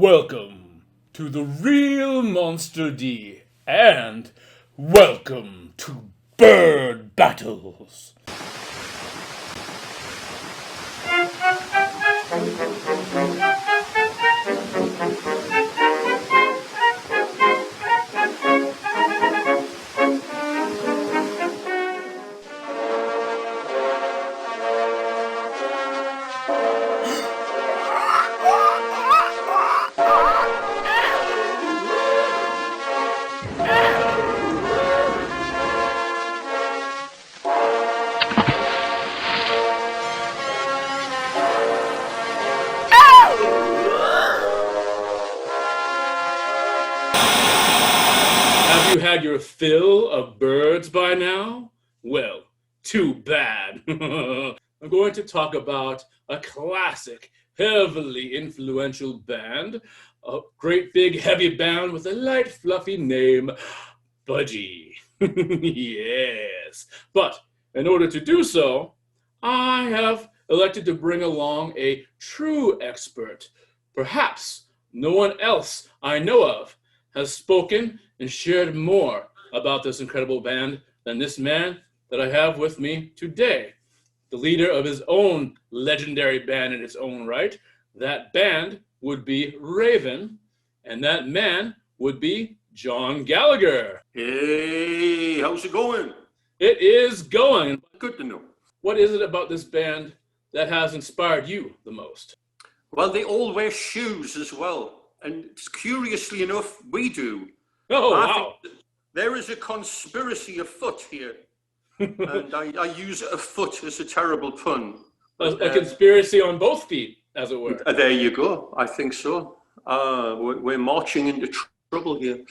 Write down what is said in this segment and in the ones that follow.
Welcome to the real Monster D, and welcome to Bird Battles. Have you had your fill of birds by now? Well, too bad. I'm going to talk about a classic, heavily influential band, a great big heavy band with a light fluffy name, Budgie. Yes. But in order to do so, I have elected to bring along a true expert. Perhaps no one else I know of has spoken and shared more about this incredible band than this man that I have with me today, the leader of his own legendary band in its own right. That band would be Raven, and that man would be John Gallagher. Hey, how's it going? It is going. Good to know. What is it about this band that has inspired you the most? Well, they all wear shoes as well. And curiously enough, we do. Oh, wow. There is a conspiracy afoot here. And I use afoot as a terrible pun. A conspiracy on both feet, as it were. There you go. I think so. We're marching into trouble here.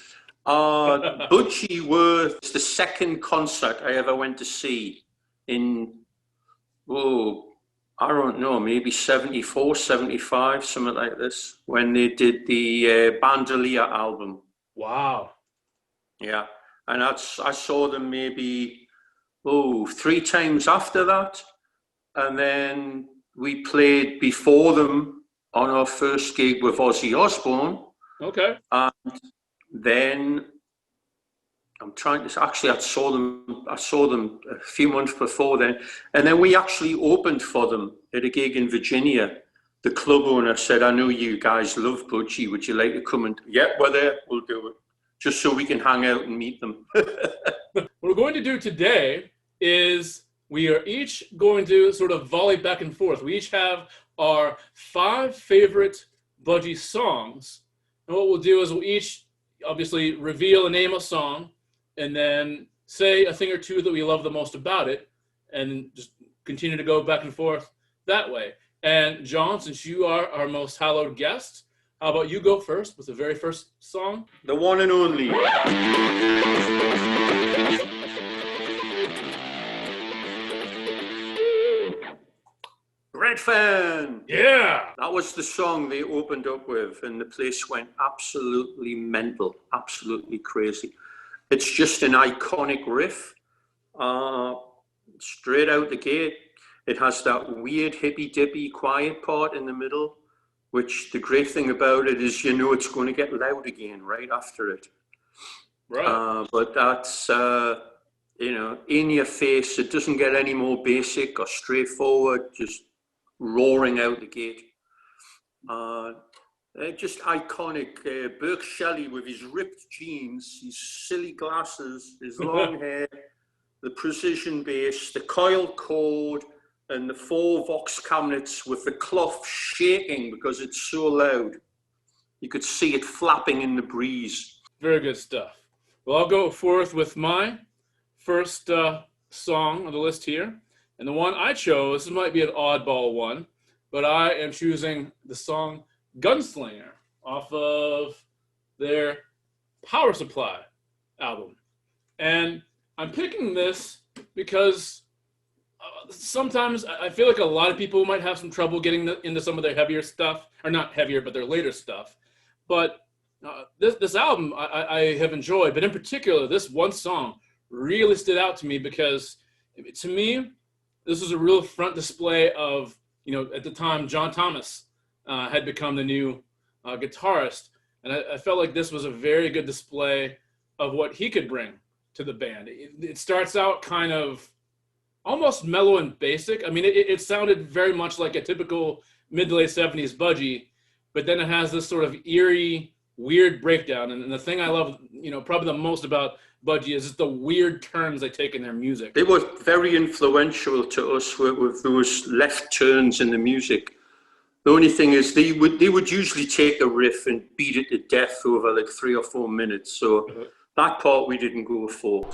Budgie were the second concert I ever went to see in, I don't know, maybe 74, 75, something like this, when they did the Bandolier album. Wow. Yeah. And I saw them maybe, 3 times after that. And then we played before them on our first gig with Ozzy Osbourne. Okay. And then I saw them a few months before then. And then we actually opened for them at a gig in Virginia. The club owner said, I know you guys love Budgie. Would you like to come and, yeah, we're there, we'll do it. Just so we can hang out and meet them. What we're going to do today is we are each going to sort of volley back and forth. We each have our 5 favorite Budgie songs. And what we'll do is we'll each obviously reveal and name a song and then say a thing or two that we love the most about it and just continue to go back and forth that way. And John, since you are our most hallowed guest, how about you go first with the very first song? The one and only. Red Fan. Yeah. That was the song they opened up with, and the place went absolutely mental, absolutely crazy. It's just an iconic riff, straight out the gate. It has that weird hippy-dippy quiet part in the middle, which the great thing about it is, it's going to get loud again right after it. Right. But that's, in your face. It doesn't get any more basic or straightforward, just roaring out the gate. Just iconic. Burke Shelley with his ripped jeans, his silly glasses, his long hair, the precision bass, the coil cord, and the 4 Vox cabinets with the cloth shaking because it's so loud. You could see it flapping in the breeze. Very good stuff. Well, I'll go forth with my first song on the list here. And the one I chose, this might be an oddball one, but I am choosing the song Gunslinger off of their Power Supply album. And I'm picking this because sometimes I feel like a lot of people might have some trouble getting into some of their heavier stuff, or not heavier, but their later stuff. But this album I have enjoyed, but in particular, this one song really stood out to me because, to me, this was a real front display of, at the time, John Thomas had become the new guitarist, and I felt like this was a very good display of what he could bring to the band. It starts out kind of almost mellow and basic. I mean, it sounded very much like a typical mid to late 70s Budgie, but then it has this sort of eerie, weird breakdown. And the thing I love, probably the most about Budgie is just the weird turns they take in their music. They were very influential to us with those left turns in the music. The only thing is they would usually take a riff and beat it to death over like 3 or 4 minutes. So that part we didn't go for.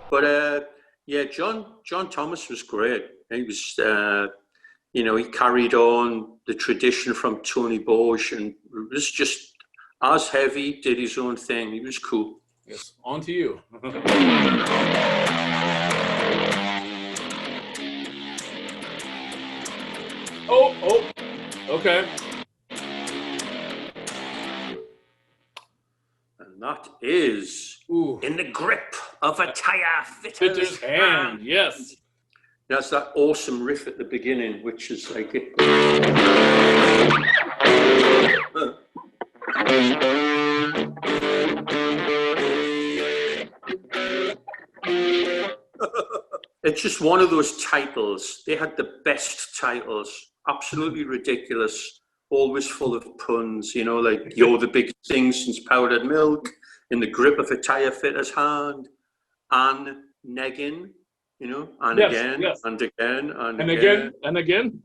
But yeah, John Thomas was great. He was, he carried on the tradition from Tony Borge, and was just as heavy, did his own thing. He was cool. Yes, on to you. Oh, okay. And that is In the Grip of a Tire Fitter's Hand. Yes. That's that awesome riff at the beginning, which is like it. It's just one of those titles. They had the best titles. Absolutely ridiculous. Always full of puns, like You're the Biggest Thing Since Powdered Milk, In the Grip of a Tire Fitter's Hand, and Neggin, and yes, again, yes. and again, and again, and again.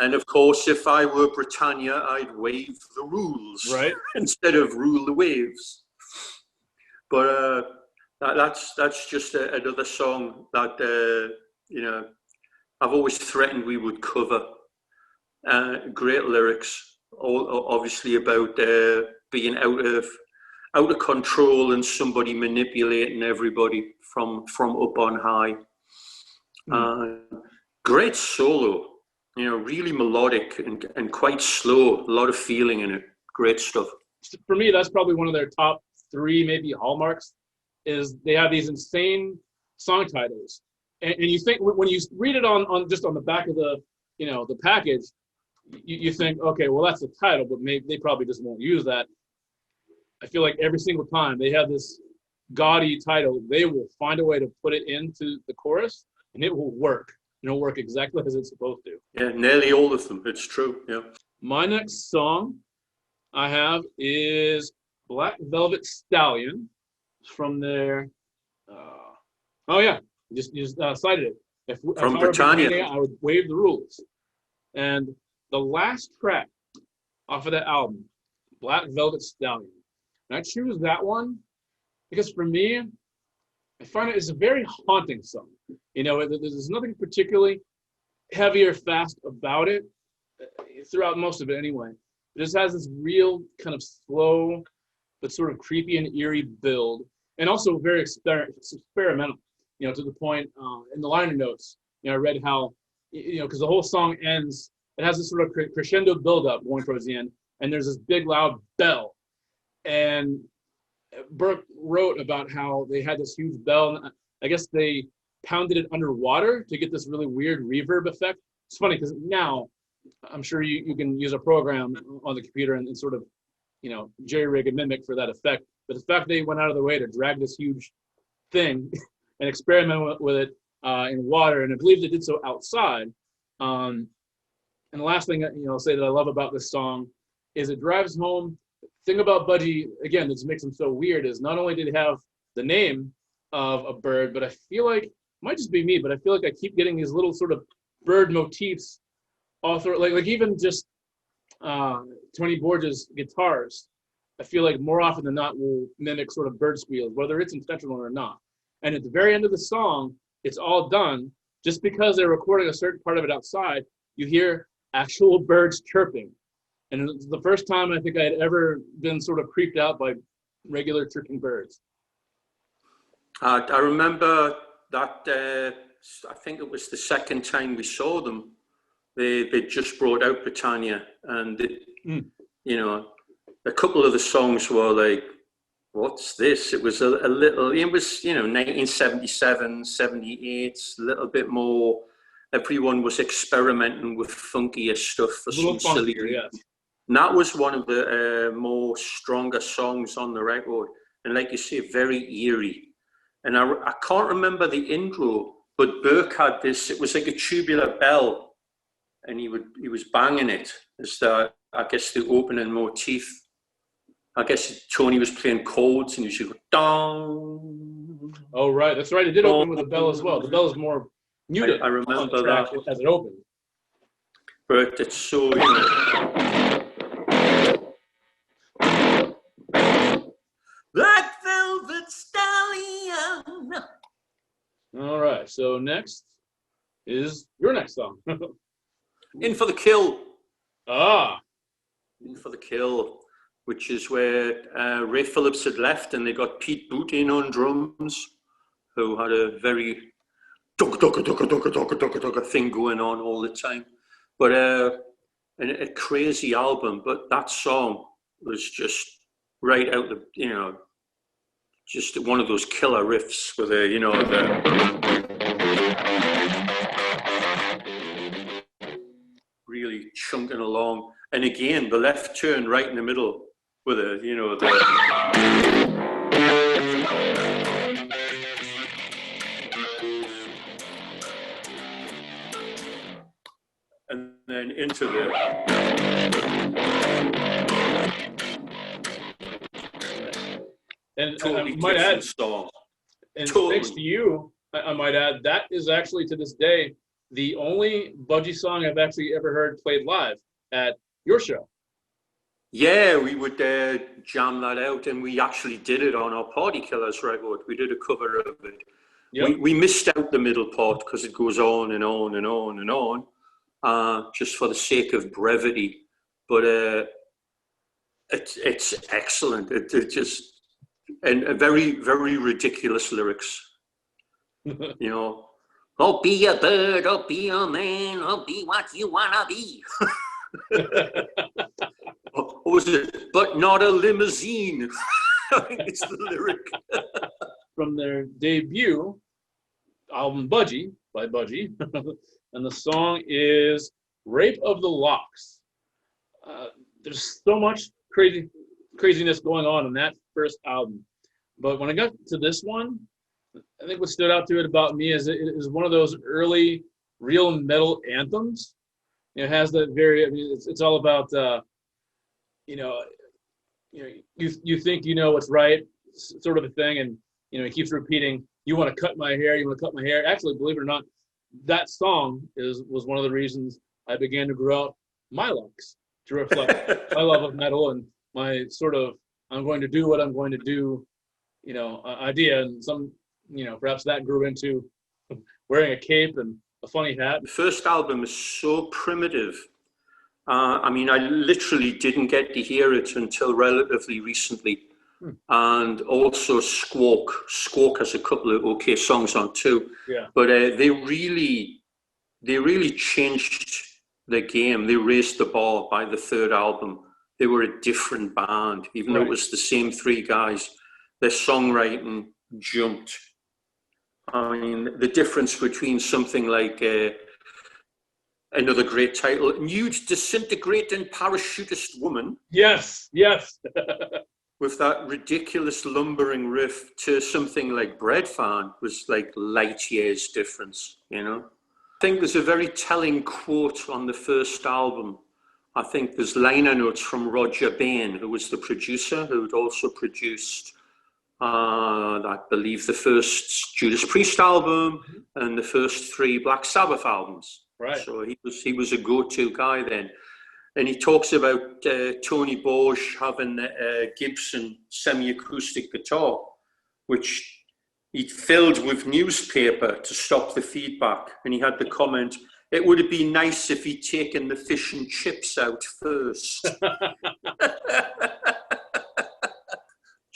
And of course, if I were Britannia, I'd waive the rules, right? Instead of rule the waves. But that's just another song that I've always threatened we would cover. Great lyrics, all obviously about being out of control and somebody manipulating everybody from up on high. Great solo, really melodic and quite slow. A lot of feeling in it. Great stuff. For me, that's probably one of their top 3, maybe hallmarks, is they have these insane song titles. And you think, when you read it on just on the back of the, the package, you think, okay, well, that's the title, but maybe they probably just won't use that. I feel like every single time they have this gaudy title, they will find a way to put it into the chorus, and it will work. It'll work exactly as it's supposed to. Yeah, nearly all of them. It's true. Yeah. My next song I have is Black Velvet Stallion from their. You just cited it. If I were Britannia, I would waive the rules. And the last track off of that album, Black Velvet Stallion. And I choose that one because for me, I find it is a very haunting song. There's nothing particularly heavy or fast about it throughout most of it anyway. It just has this real kind of slow but sort of creepy and eerie build, and also very experimental, to the point in the liner notes, I read how, because the whole song ends, it has this sort of crescendo build-up going towards the end, and there's this big loud bell. And Burke wrote about how they had this huge bell, and I guess they pounded it underwater to get this really weird reverb effect. It's funny because now I'm sure you can use a program on the computer and sort of, jerry-rig and mimic for that effect. But the fact they went out of their way to drag this huge thing and experiment with it in water, and I believe they did so outside. And the last thing I'll say that I love about this song is it drives home. The thing about Budgie, again, that makes him so weird, is not only did he have the name of a bird, but I feel like, it might just be me, but I feel like I keep getting these little sort of bird motifs all through, like even just Tony Borge's guitars, I feel like more often than not will mimic sort of bird squeals, whether it's intentional or not. And at the very end of the song, it's all done. Just because they're recording a certain part of it outside, you hear actual birds chirping. And it's the first time I think I had ever been sort of creeped out by regular chirping birds. I remember that, I think it was the second time we saw them. They just brought out Britannia, and a couple of the songs were like, what's this? It was a little, it was, 1977, 78, a little bit more. Everyone was experimenting with funkier stuff for some silly reason. And that was one of the more stronger songs on the record. And like you say, very eerie. And I can't remember the intro, but Burke had this, it was like a tubular bell, and he was banging it as the, I guess, the opening motif. I guess Tony was playing chords, and he should go, dong. Oh, right. That's right. It did open with a bell as well. The bell is more muted. I remember that. As it opened. But it's so, you know. Black Velvet Stallion. All right. So next is your next song. In for the Kill. Ah. In for the Kill, which is where Ray Phillips had left, and they got Pete Boot in on drums, who had a very thing going on all the time. But a crazy album. But that song was just right out the, you know, just one of those killer riffs with a, you know, really chunking along. And again, the left turn right in the middle with a, you know, and then into and totally I might add, song. And totally. Thanks to you, I might add, that is actually to this day the only Budgie song I've actually ever heard played live at your show. Yeah, we would jam that out, and we actually did it on our Party Killers record. We did a cover of it. Yep. We missed out the middle part because it goes on and on and on and on, just for the sake of brevity. But it's excellent. It just, and very, very ridiculous lyrics. You know, I'll be a bird, I'll be a man, I'll be what you wanna be. What was it? But not a limousine. I think it's the lyric. From their debut album Budgie by Budgie, and the song is "Rape of the Locks." There's so much craziness going on in that first album, but when I got to this one, I think what stood out to it about me is it is one of those early real metal anthems. It has that very, I mean, it's all about, you think you know what's right, sort of a thing, and he keeps repeating, "You want to cut my hair, you want to cut my hair." Actually, believe it or not, that song was one of the reasons I began to grow out my locks to reflect my love of metal and my sort of I'm going to do what I'm going to do, idea, and some, perhaps that grew into wearing a cape and a funny hat. The first album is so primitive. I mean, I literally didn't get to hear it until relatively recently. And also Squawk. Squawk has a couple of okay songs on too. Yeah. But they really changed the game. They raised the bar by the third album. They were a different band, even though it was the same three guys. Their songwriting jumped. I mean, the difference between something like another great title, Nude Disintegrating Parachutist Woman. Yes. With that ridiculous lumbering riff, to something like Bread Fan was like light years difference, I think there's a very telling quote on the first album. I think there's liner notes from Roger Bain, who was the producer, who'd also produced I believe the first Judas Priest album and the first 3 Black Sabbath albums. Right. So he was a go-to guy then. And he talks about Tony Borge having a Gibson semi-acoustic guitar, which he'd filled with newspaper to stop the feedback. And he had the comment, "It would have been nice if he'd taken the fish and chips out first."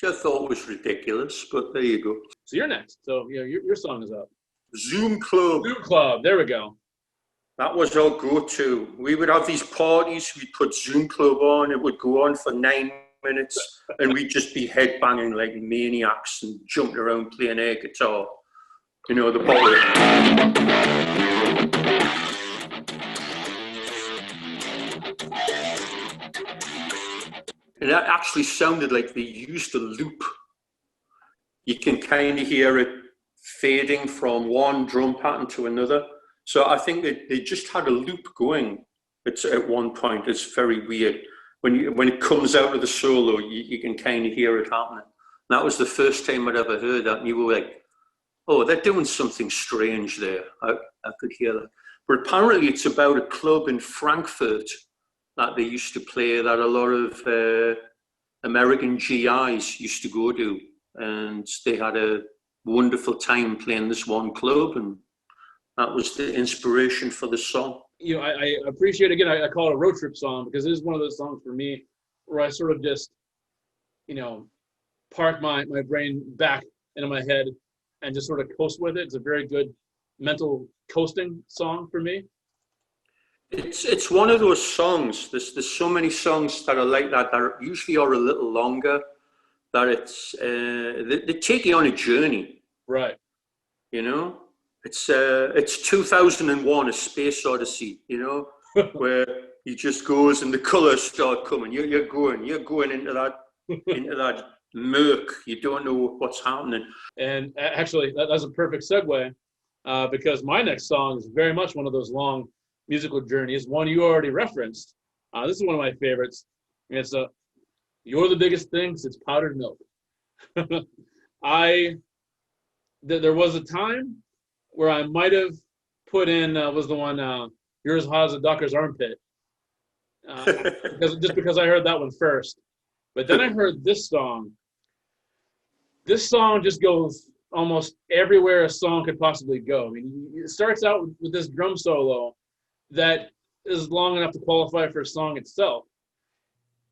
Which I thought was ridiculous, but there you go. So you're next. So your song is up. Zoom Club. Zoom Club. There we go. That was our go-to. We would have these parties. We'd put Zoom Club on. It would go on for 9 minutes, and we'd just be headbanging like maniacs and jumping around playing air guitar. The bottle. And that actually sounded like they used a loop. You can kind of hear it fading from one drum pattern to another. So I think they just had a loop going. It's at one point. It's very weird. When it comes out of the solo, you can kind of hear it happening. And that was the first time I'd ever heard that. And you were like, oh, they're doing something strange there. I could hear that. But apparently it's about a club in Frankfurt that they used to play, that a lot of American GIs used to go to. And they had a wonderful time playing this one club. And that was the inspiration for the song. You know, I appreciate, again, I call it a road trip song because it is one of those songs for me where I sort of just, you know, park my brain back into my head and just sort of coast with it. It's a very good mental coasting song for me. It's one of those songs. There's so many songs that are like that usually are a little longer, that it's they take you on a journey. Right. You know? It's 2001: A Space Odyssey, you know, where he just goes and the colours start coming. You're going into that murk. You don't know what's happening. And actually, that's a perfect segue because my next song is very much one of those long musical journeys. One you already referenced. This is one of my favorites. It's "You're the Biggest Thing Since Powdered Milk." There was a time where I might have put in was the one "You're as Hot as a Doctor's Armpit," because I heard that one first. But then I heard this song. This song just goes almost everywhere a song could possibly go. I mean, it starts out with this drum solo that is long enough to qualify for a song itself.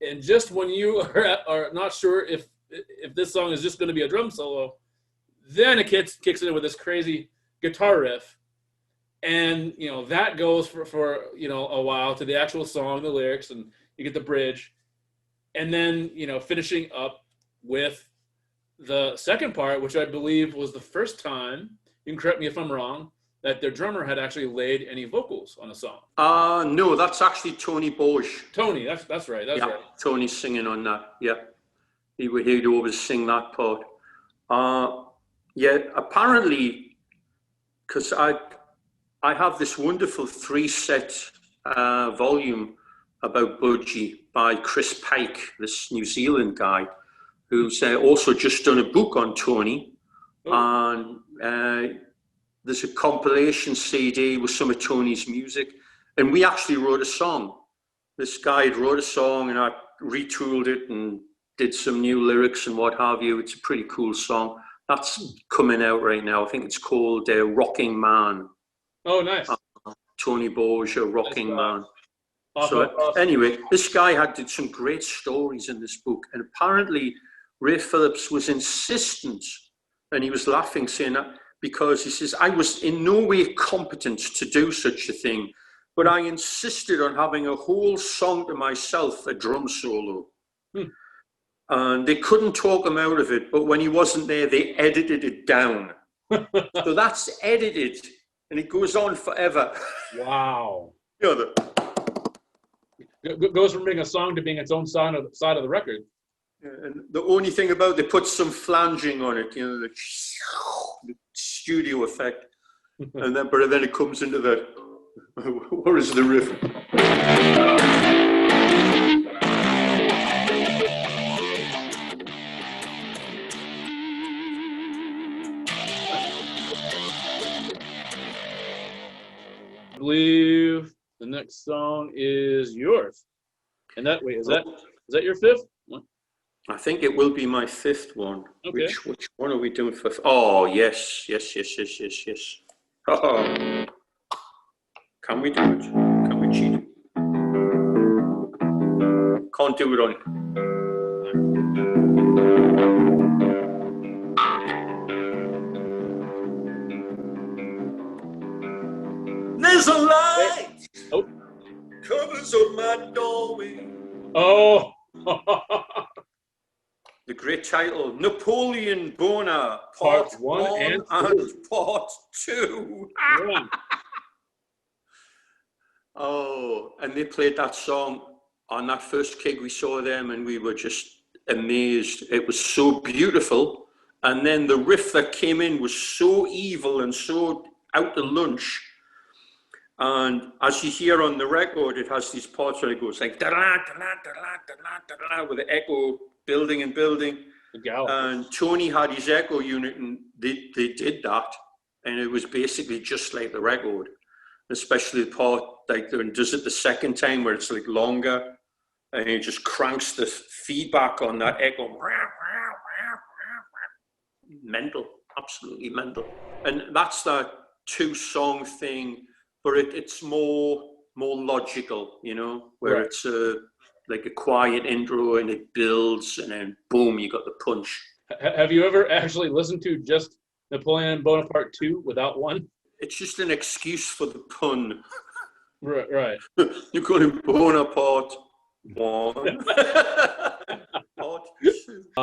And just when you are not sure if this song is just going to be a drum solo, then it kicks in with this crazy guitar riff, and you know that goes for you know a while to the actual song, the lyrics, and you get the bridge, and then you know finishing up with the second part, which I believe was the first time, you can correct me if I'm wrong, that their drummer had actually laid any vocals on a song. No, that's actually Tony Borge. Tony, that's right. That's right. Tony's singing on that. Yeah, he'd always sing that part. Yeah, apparently, because I have this wonderful 3-set volume about Budgie by Chris Pike, this New Zealand guy, who's also just done a book on Tony. Oh. And there's a compilation CD with some of Tony's music. And we actually wrote a song. This guy wrote a song and I retooled it and did some new lyrics and what have you. It's a pretty cool song. That's coming out right now. I think it's called Rocking Man. Oh, nice. Tony Borge, Rocking Man. Awesome. Anyway, this guy did some great stories in this book. And apparently, Ray Phillips was insistent, and he was laughing, saying that, because he says, I was in no way competent to do such a thing, but I insisted on having a whole song to myself, a drum solo. And they couldn't talk him out of it, but when he wasn't there, they edited it down. So that's edited, and it goes on forever. Wow. You know, It goes from being a song to being its own side of the record. And the only thing about, they put some flanging on it, you know, the studio effect. But then it comes into that, where is the riff? I believe the next song is yours. And that way, is that your fifth one? I think it will be my fifth one. Okay. Which one are we doing for? Oh, yes. Oh. Can we do it? Can we cheat? Can't do it on it. There's a light covers up my doorway. Oh. The great title, Napoleon Bona, Part 1 and Part 2. Yeah. Oh, and they played that song on that first gig we saw them, and we were just amazed. It was so beautiful. And then the riff that came in was so evil and so out to lunch. And as you hear on the record, it has these parts where it goes like da da da da da da with the echo building and building. And Tony had his echo unit, and they did that, and it was basically just like the record, especially the part like when does it the second time where it's like longer, and it just cranks the feedback on that echo. Mental, absolutely mental. And that's that 2-song thing, but it's more logical, you know, where it's like a quiet intro and it builds, and then boom, you got the punch. Have you ever actually listened to just Napoleon Bonaparte 2 without 1? It's just an excuse for the pun. Right. You call him Bonaparte 1.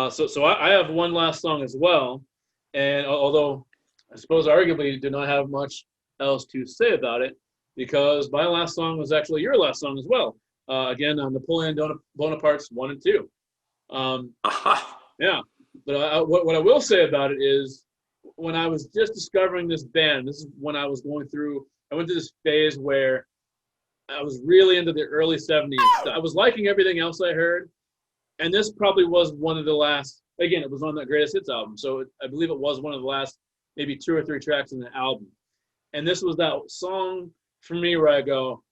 So I have one last song as well, and although I suppose arguably do not have much else to say about it, because my last song was actually your last song as well. Again, on Napoleon Bonaparte's 1 and 2. Yeah, but what I will say about it is, when I was just discovering this band, this is when I went through this phase where I was really into the early 70s. I was liking everything else I heard, and this probably was one of the last, again, it was on that Greatest Hits album, so I believe it was one of the last maybe 2 or 3 tracks in the album. And this was that song for me where I go,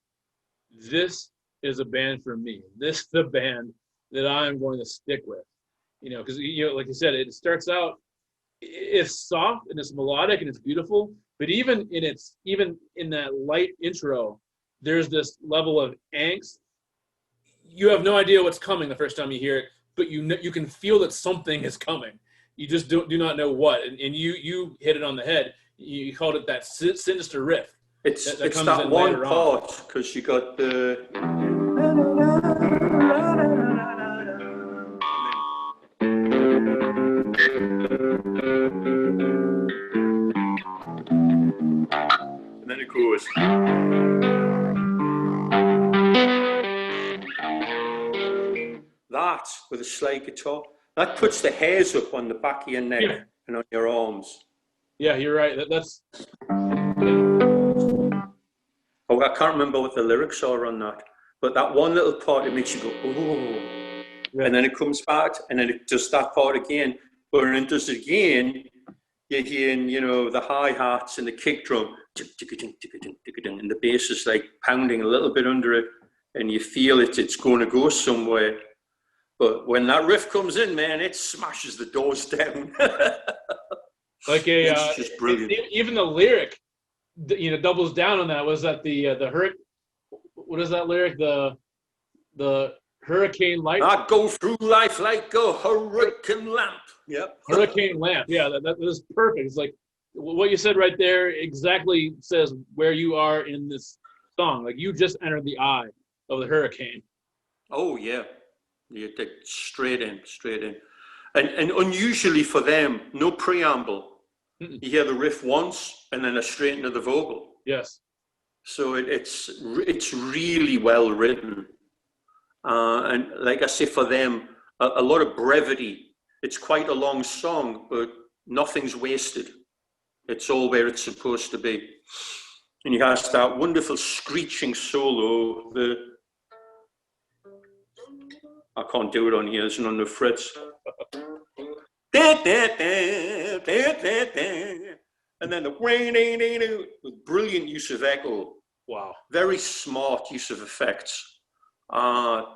this is a band for me. This is the band that I'm going to stick with. You know, because, you know, like you said, it starts out, it's soft and it's melodic and it's beautiful, but even in that light intro, there's this level of angst. You have no idea what's coming the first time you hear it, but you can feel that something is coming. You just do not know what, and you hit it on the head. You called it that sinister riff. It's that one part, because you got the. And then it goes. That with a slide guitar, that puts the hairs up on the back of your neck and on your arms. Yeah, you're right. That's. Oh, I can't remember what the lyrics are on that, but that one little part, it makes you go, oh, and then it comes back, and then it does that part again, but when it does it again, you're hearing, you know, the hi-hats and the kick drum, and the bass is like pounding a little bit under it, and you feel it's going to go somewhere. But when that riff comes in, man, it smashes the doors down. Like it's just brilliant. Even the lyric, you know, doubles down on that. Was that the hurricane? What is that lyric? The hurricane light. I go through life like a hurricane lamp. Yep. Hurricane lamp. Yeah, that is perfect. It's like what you said right there exactly says where you are in this song. Like you just entered the eye of the hurricane. Oh yeah. You take straight in. And unusually for them, no preamble. You hear the riff once, and then they're straight into the vocal. Yes. So it's really well written. And like I say, for them, a lot of brevity. It's quite a long song, but nothing's wasted. It's all where it's supposed to be. And you have that wonderful screeching solo, I can't do it on here, it's on the frets. And then with brilliant use of echo. Wow. Very smart use of effects. And,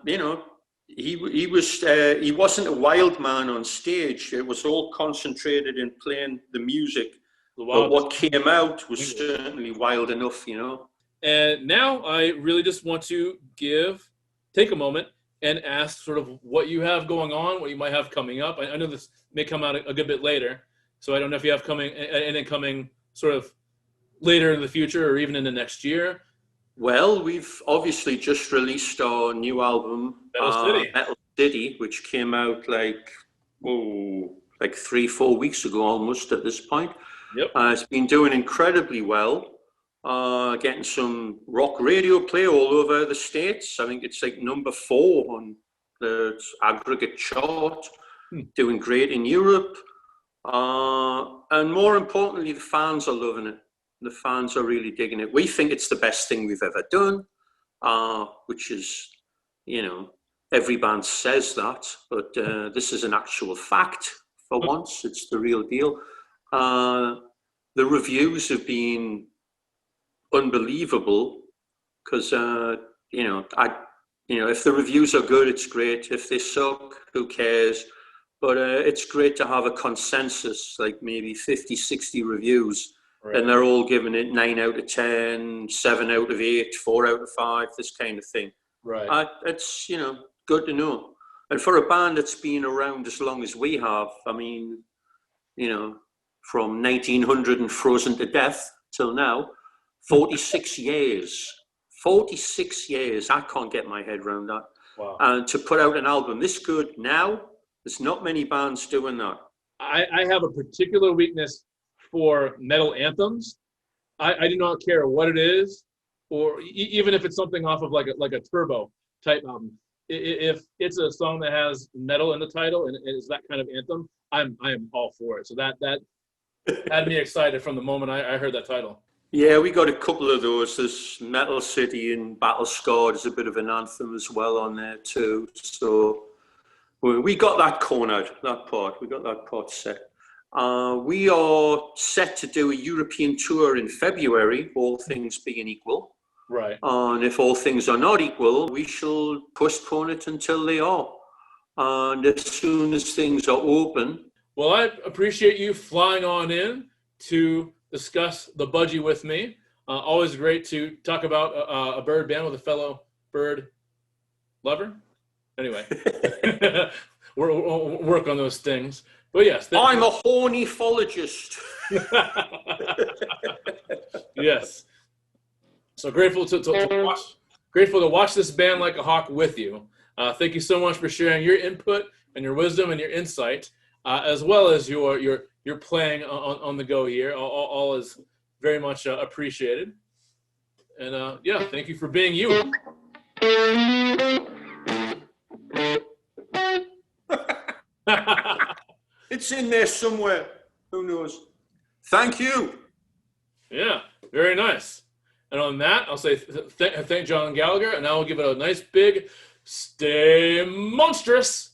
you know, he wasn't a wild man on stage. It was all concentrated in playing the music. But what came out was certainly wild enough, you know. And now I really just want to take a moment and ask sort of what you have going on, what you might have coming up. I know this may come out a good bit later, so I don't know if you have anything coming sort of later in the future or even in the next year. Well, we've obviously just released our new album, Metal City, which came out like 3-4 weeks ago almost at this point. Yep. It's been doing incredibly well. getting some rock radio play all over the States. I think it's like number 4 on the aggregate chart, doing great in Europe. And more importantly, the fans are loving it. The fans are really digging it. We think it's the best thing we've ever done, which is, every band says that, but this is an actual fact for once. It's the real deal. The reviews have been unbelievable because, if the reviews are good, it's great. If they suck, who cares? But it's great to have a consensus, like maybe 50, 60 reviews, right, and they're all giving it 9 out of 10, 7 out of 8, 4 out of 5, this kind of thing. Right. It's, good to know. And for a band that's been around as long as we have, I mean, from 1900 and Frozen to Death till now, 46 years. 46 years. I can't get my head around that. Wow. And to put out an album this good now, there's not many bands doing that. I have a particular weakness for metal anthems. I do not care what it is, or even if it's something off of like a Turbo type album. If it's a song that has metal in the title and it is that kind of anthem, I am all for it. So that had me excited from the moment I heard that title. Yeah, we got a couple of those. There's Metal City and Battle Scarred is a bit of an anthem as well on there too. So we got that cornered, that part. We got that part set. We are set to do a European tour in February, all things being equal. Right. And if all things are not equal, we shall postpone it until they are. And as soon as things are open. Well, I appreciate you flying on in to discuss the Budgie with me. Always great to talk about a bird band with a fellow bird lover. Anyway, we'll work on those things. But yes, I'm a hornithologist. Yes. So grateful to watch this band like a hawk with you. Thank you so much for sharing your input and your wisdom and your insight, as well as your playing on the go here. All is very much appreciated. And thank you for being you. It's in there somewhere. Who knows? Thank you. Yeah, very nice. And on that, I'll say thank John Gallagher, and I will give it a nice big stay monstrous.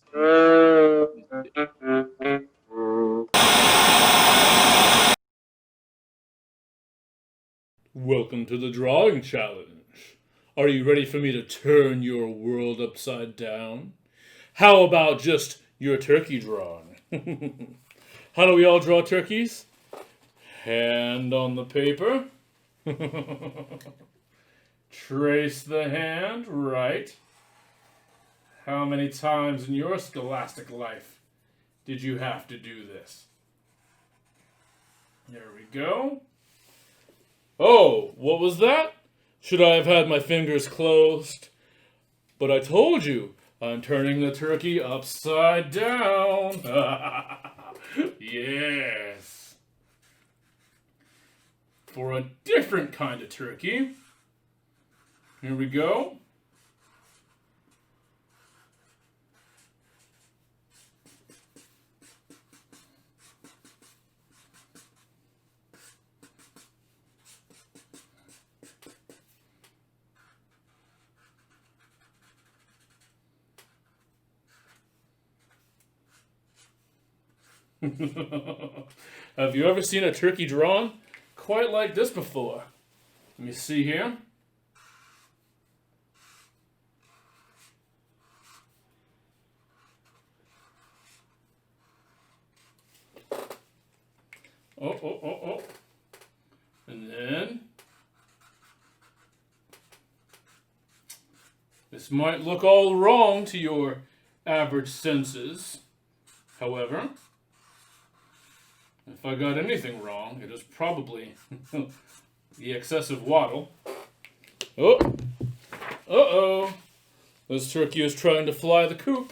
Welcome to the drawing challenge. Are you ready for me to turn your world upside down? How about just your turkey drawing? How do we all draw turkeys? Hand on the paper. Trace the hand, right. How many times in your scholastic life did you have to do this? There we go. Oh, what was that? Should I have had my fingers closed? But I told you, I'm turning the turkey upside down. Yes. For a different kind of turkey. Here we go. Have you ever seen a turkey drawn quite like this before? Let me see here. Oh. And then this might look all wrong to your average senses. However, if I got anything wrong, it is probably the excessive waddle. Oh! Uh-oh! This turkey is trying to fly the coop.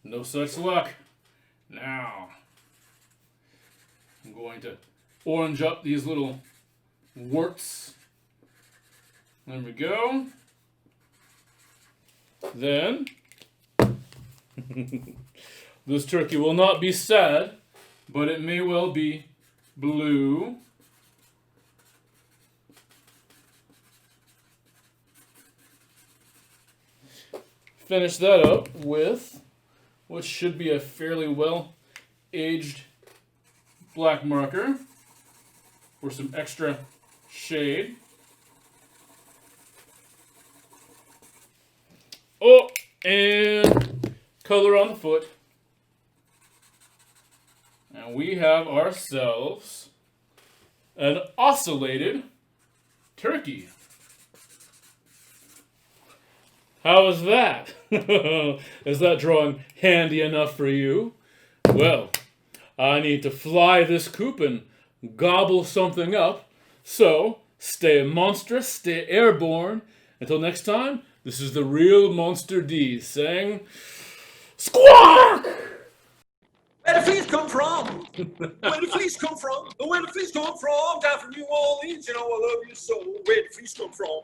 No such luck. Now, I'm going to orange up these little warts There we go. Then, this turkey will not be sad, but it may well be blue. Finish that up with what should be a fairly well-aged black marker for some extra shade. Oh, and color on the foot. And we have ourselves an ocellated turkey. How is that? Is that drawing handy enough for you? Well, I need to fly this coop and gobble something up. So, stay monstrous, stay airborne. Until next time, this is the real Monster D saying, squawk! Where the fleas come from? Where the fleas come from? Where the fleas come from? Down from New Orleans, you know I love you so. Where the fleas come from?